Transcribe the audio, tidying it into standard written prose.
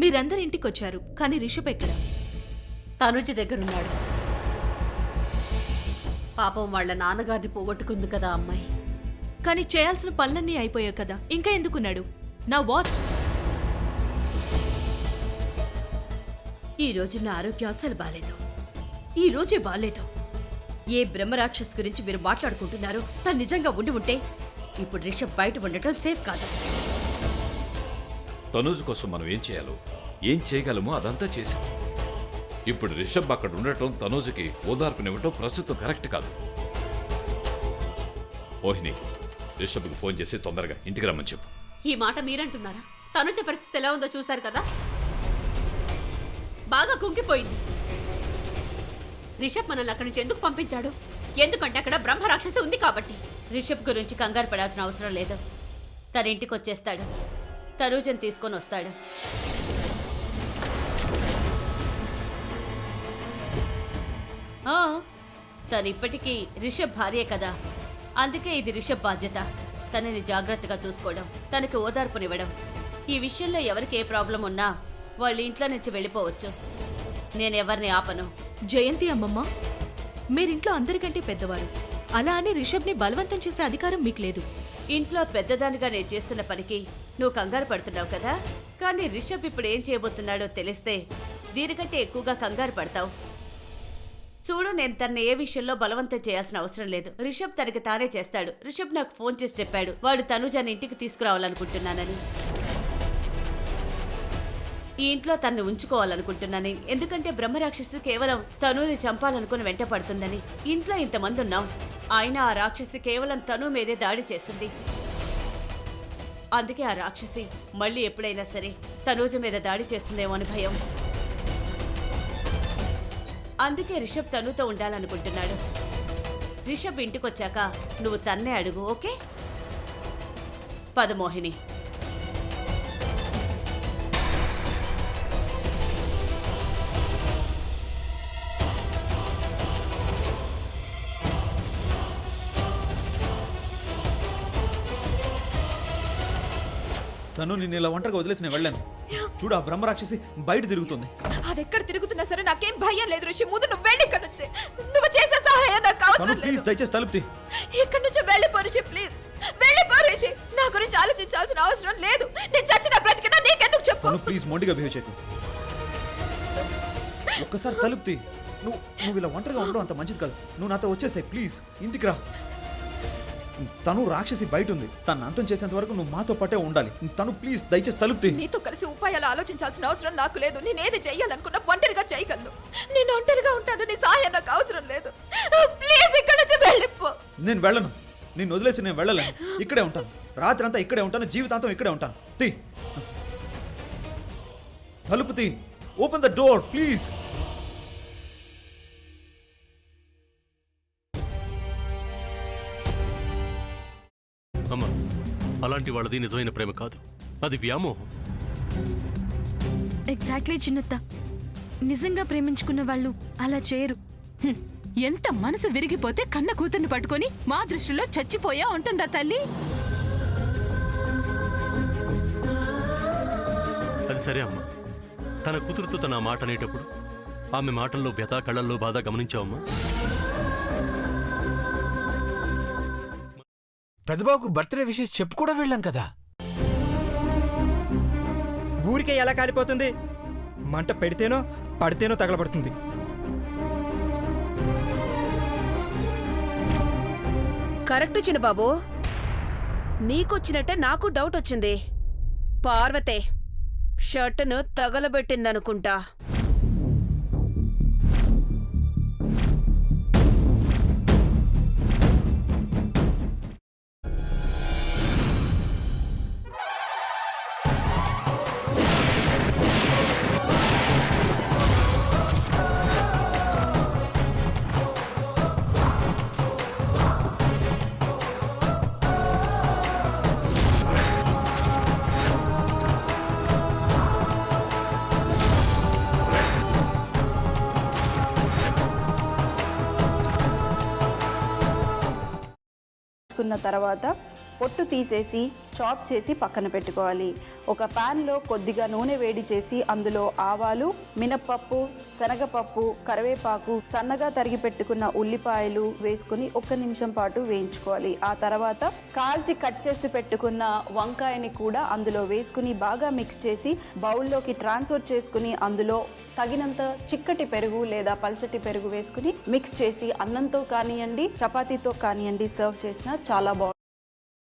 మీరందరి ఇంటికొచ్చారు, కానీ రిషబ్ ఎక్కడ? తనుజ దగ్గరున్నాడు. పాపం వాళ్ళ నాన్నగారిని పోగొట్టుకుంది కదా అమ్మాయి. కానీ చేయాల్సిన పనులన్నీ అయిపోయావు కదా, ఇంకా ఎందుకున్నాడు? నా వాట్? ఈ రోజు నా ఆరోగ్యం అసలు బాలేదు. ఈ రోజే బాలేదు. ఏ బ్రహ్మరాక్షస్ గురించి మీరు మాట్లాడుకుంటున్నారో తను నిజంగా ఉండి ఉంటే ఇప్పుడు రిషబ్ బయట ఉండటం సేఫ్ కాదు. తనూజ్ కోసం మనం ఏం చేయాలో, ఏం చేయగలమో అదంతా చేశాం. ఇప్పుడు రిషబ్ అక్కడ ఉండటం, తనూజుకి ఓదార్పునివ్వటం ప్రస్తుతం కరెక్ట్ కాదు. మోహిని, రిషబ్కి ఫోన్ చేసి తొందరగా ఇంటికి రమ్మని చెప్పు. ఈ మాట మీరంటున్నారా? తనుజ పరిస్థితి ఎలా ఉందో చూశారు కదా, బాగా కుంగిపోయింది. రిషబ్ మనల్ని అక్కడి నుంచి ఎందుకు పంపించాడు? ఎందుకంటే అక్కడ బ్రహ్మరాక్షసి ఉంది కాబట్టి. రిషబ్ గురించి కంగారు పడాల్సిన అవసరం లేదు. తన ఇంటికి వచ్చేస్తాడు, తనూజని తీసుకొని వస్తాడు. తను ఇప్పటికీ రిషబ్ భార్యే కదా, అందుకే ఇది రిషబ్ బాధ్యత. తనని జాగ్రత్తగా చూసుకోవడం, తనకి ఓదార్పునివ్వడం. ఈ విషయంలో ఎవరికి ఏ ప్రాబ్లం ఉన్నా వాళ్ళ ఇంట్లో నుంచి వెళ్ళిపోవచ్చు. నేనెవరిని ఆపను. జయంతి అమ్మమ్మ, మీరింట్లో అందరికంటే పెద్దవారు. అలా అని రిషబ్ని బలవంతం చేసే అధికారం మీకు లేదు. ఇంట్లో పెద్దదానిగా నేను చేస్తున్న పనికి నువ్వు కంగారు పడుతున్నావు కదా, కానీ రిషబ్ ఇప్పుడు ఏం చేయబోతున్నాడో తెలిస్తే దీనికంటే ఎక్కువగా కంగారు పడతావు. చూడు, నేను తనని ఏ విషయంలో బలవంతం చేయాల్సిన అవసరం లేదు. రిషబ్ తనకి తానే చేస్తాడు. రిషబ్ నాకు ఫోన్ చేసి చెప్పాడు వాడు తనుజాని ఇంటికి తీసుకురావాలనుకుంటున్నానని. ఈ ఇంట్లో తనని ఉంచుకోవాలనుకుంటున్నానని. ఎందుకంటే బ్రహ్మరాక్షసి కేవలం తనుని చంపాలనుకుని వెంట పడుతుందని. ఇంట్లో ఇంతమంది ఉన్నాం, అయినా ఆ రాక్షసి కేవలం తను మీదే దాడి చేసింది. అందుకే ఆ రాక్షసి మళ్ళీ ఎప్పుడైనా సరే తనూజ మీద దాడి చేస్తుందేమో అని భయం. అందుకే రిషబ్ తనుతో ఉండాలనుకుంటున్నాడు. రిషబ్ ఇంటికొచ్చాక నువ్వు తన్నే అడుగు, ఓకే? పద మోహిని. తను నిన్ను ఇలా ఒంటరిగా వదిలేసి నేను వెళ్ళాను. చూడు, ఆ బ్రహ్మరాక్షసి బయట తిరుగుతుంది. అది ఎక్కడ తిరుగుతున్నా సరే నాకేం భయం లేదు ఋషి. ముందు నువ్వు వెళ్ళి ఇక్కడ నుంచి. నువ్వు చేసే సహాయం నాకు అవసరం లేదు. ప్లీజ్ దయచేసి తలుపుతి. ఇక్కడ నుంచి వెళ్ళిపో ఋషి, ప్లీజ్ వెళ్ళిపో ఋషి. నా గురించి ఆలోచించాల్సిన అవసరం లేదు. నేను చచ్చిన బ్రతికినా నీకెందుకు చెప్పు. ప్లీజ్ మొండిగా బిహేవ్ చేయకు. ఒక్కసారి తలుపుతి. నువ్వు ఇలా ఒంటరిగా ఉండడం అంత మంచిది కాదు. నువ్వు నాతో వచ్చేసాయి ప్లీజ్. ఇంటికి రా. తను రాక్షసి బయట ఉంది. తను అంతం చేసేంత వరకు నువ్వు మాతో పాటే ఉండాలి. తను ప్లీజ్ దయచేసి తలుపుతి. నీతో కలిసి ఉపాయాలు ఆలోచించాల్సిన అవసరం నాకు లేదు. నేనేది చెయ్యాలనుకున్నా ఒంటరిగా చేయగలను. నేను ఒంటరిగా ఉంటాను. నీ సహాయం నాకు అవసరం లేదు. ప్లీజ్ ఇక్కడ నుంచి వెళ్ళిపో. నేను వెళ్ళను. నేను వదిలేసి నేను వెళ్ళలేను. ఇక్కడే ఉంటాను. రాత్రి అంతా ఇక్కడే ఉంటాను. జీవితాంతం ఇక్కడే ఉంటాను. తీ తలుపు తీ. Open the door please. అమ్మా, అలాంటి వాళ్ళది నిజమైన ప్రేమ కాదు, అది వ్యామోహం. ఎగ్జాక్ట్లీ చిన్నత్త. నిజంగా ప్రేమించుకున్న వాళ్ళు అలా చేయరు. ఎంత మనసు విరిగిపోతే కన్న కూతుర్ని పట్టుకొని మా దృష్టిలో చచ్చిపోయా ఉంటుందా తల్లి? అది సరే అమ్మా, తన కూతురుతో తన మాట అనేటప్పుడు ఆమె మాటల్లో వ్యథ, కళ్ళల్లో బాధ గమనించావమ్మా? పెద్దబాబుకు బర్త్డే విషెస్ చెప్పు కూడా వెళ్ళాం కదా. ఊరికే ఎలా కాలిపోతుంది? మంట పెడితేనో పడితేనో తగలబడుతుంది. కరెక్ట్ చిన్నబాబు, నీకొచ్చినట్టే నాకు డౌట్ వచ్చింది. పార్వతే షర్టును తగలబెట్టిందనుకుంటా. తర్వాత పొట్టు తీసేసి చాప్ చేసి పక్కన పెట్టుకోవాలి. ఒక ప్యాన్లో కొద్దిగా నూనె వేడి చేసి అందులో ఆవాలు, మినప్పప్పు, శనగపప్పు, కరివేపాకు, సన్నగా తరిగి పెట్టుకున్న ఉల్లిపాయలు వేసుకుని 1 నిమిషం పాటు వేయించుకోవాలి. ఆ తర్వాత కాల్చి కట్ చేసి పెట్టుకున్న వంకాయని కూడా అందులో వేసుకుని బాగా మిక్స్ చేసి బౌల్లోకి ట్రాన్స్ఫర్ చేసుకుని అందులో తగినంత చిక్కటి పెరుగు లేదా పల్చటి పెరుగు వేసుకుని మిక్స్ చేసి అన్నంతో కానివ్వండి, చపాతీతో కానివ్వండి సర్వ్ చేసినా చాలా బాగుంటుంది.